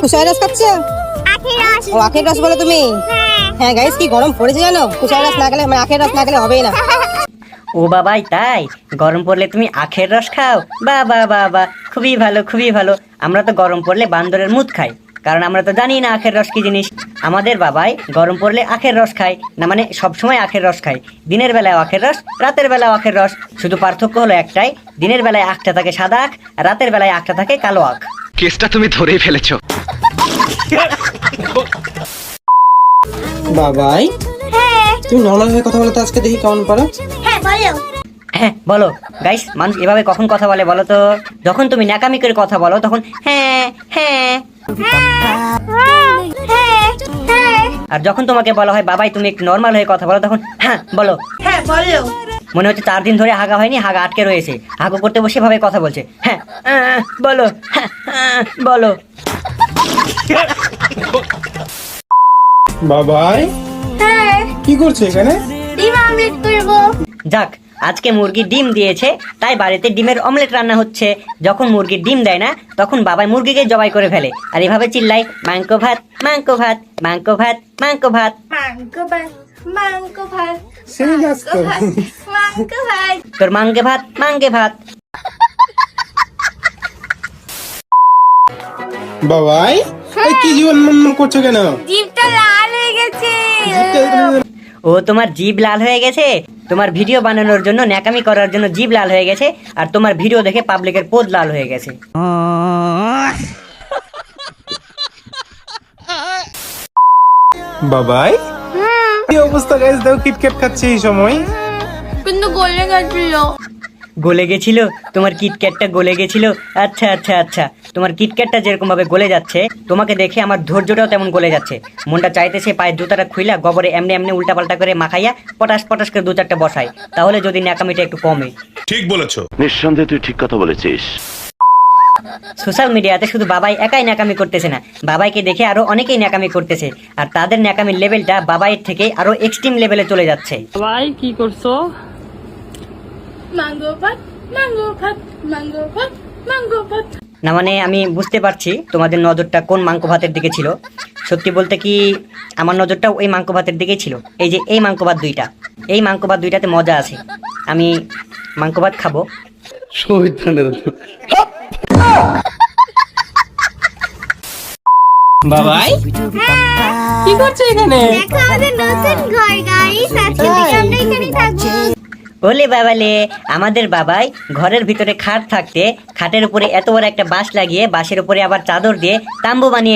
কুশাই রস খাচ্ছ? ও আখের রস বলো তুমি? হ্যাঁ গাইস, কি গরম পড়েছে জানো? কুশাই রস না খেলে, আখের রস না খেলে হবেই না। ও বাবাই তাই, গরম পড়লে তুমি আখের রস খাও? বা বা বা বা, খুবই ভালো খুবই ভালো। আমরা তো গরম পড়লে বান্দরের মুত খাই, কারণ আমরা তো জানি না আখের রস কি জিনিস। আমাদের বাবাই গরম পড়লে আখের রস খায় না, মানে সবসময় আখের রস খায়। দিনের বেলায় আখের রস, রাতের বেলায় আখের রস। শুধু পার্থক্য হলো একটাই, দিনের বেলায় আখটা থাকে সাদা আখ, রাতের বেলায় আখটা থাকে কালো আখ। কেসটা তুমি ধরেই ফেলেছো। বাবাই, তুমি নর্মাল ভাবে কথা বলো তো, আজকে দেখি কেমন পারো। হ্যাঁ বলো গাইস, মানুষ এভাবে কখন কথা বলে বলো তো? যখন তুমি ন্যাকামি করে কথা বলো তখন হ্যাঁ হ্যাঁ, আর যখন তোমাকে বলা হয় বাবাই তুমি একটু নর্মাল হয়ে কথা বলো, তখন হ্যাঁ বলো। মনে হচ্ছে 4 দিন ধরে হাগা হয়নি, হাগা আটকে রয়েছে, হাগু করতে বসে ভাবে কথা বলছে। হ্যাঁ বলো, হ্যাঁ বলো। বাবাই, কি করছো এখানে? যাক, আজকে মুরগি ডিম দিয়েছে, তাই বাড়িতে ডিমের অমলেট রান্না হচ্ছে। যখন মুরগি ডিম দেয় না, তখন বাবাই মুরগিকে জবাই করে ফেলে, আর এভাবে চিল্লাই মাংক ভাত মাংক ভাত মাংক ভাত মাংক ভাত। সেই গাছ তো। তোর মাংকে ভাত মাংকে ভাত। বাবাই, এই কি জীবন করছো কেন? জিভটা লাল হয়ে গেছে। ও তোমার জিভ লাল হয়ে গেছে? তোমার ভিডিও বানানোর জন্য, ন্যাকামি করার জন্য জিভ লাল হয়ে গেছে, আর তোমার ভিডিও দেখে পাবলিকের পোদ লাল হয়ে গেছে। বাবাই, কি অবস্থা গাইস, দেখো কিটক্যাট খাচ্ছে এই সময়। কিন্তু গলে গেছিল। গলে গেছিল? তোমার কিটক্যাটটা গলে গেছিল? আচ্ছা আচ্ছা আচ্ছা, তোমার কিটক্যাটটা যেরকম ভাবে গলে যাচ্ছে, তোমাকে দেখে আমার ধৈর্যটাও তেমন গলে যাচ্ছে। মনটা চাইতেছে পায়ের জুতাটা খুইলা গোবরে এমনি এমনি উল্টাপাল্টা করে মাখাইয়া পটাশ পটাশ করে 2-4টা বসাই, তাহলে যদি ন্যাকামিটা একটু কমে। ঠিক বলেছো। নিঃসন্দেহে তুই ঠিক কথা বলেছিস। সোশ্যাল মিডিয়াতে শুধু বাবাই একাই ন্যাকামি করতেছে না, বাবাইকে দেখে আরো অনেকেই ন্যাকামি করতেছে, আর তাদের ন্যাকামির লেভেলটা বাবাইয়ের থেকে আরো এক্সট্রিম লেভেলে চলে যাচ্ছে। ভাই কি করছো? ম্যাঙ্গো ভাত, ম্যাঙ্গো ভাত, ম্যাঙ্গো ভাত, ম্যাঙ্গো ভাত। না মানে আমি বুঝতে পারছি তোমাদের নজরটা কোন মাংক ভাতের দিকে ছিল। সত্যি বলতে কি, আমার নজরটা ওই মাংক ভাতের দিকেই ছিল। এই যে এই মাংক ভাত দুইটা, এই মাংক ভাত দুইটাতে মজা আছে। আমি মাংক ভাত খাবো। বাবাই, কি করছো এখানে? দেখো আমাদের নতুন ঘর গাইস, আজকে থেকে আমরা এখানেই থাকবো। ওলে বাবালে, আমাদের বাবাই ঘরের ভিতরে খাট থাকতে খাটের উপরে এত বড় একটা বাঁশ লাগিয়ে, বাঁশের উপরে আবার চাদর দিয়ে তাম্বু বানিয়ে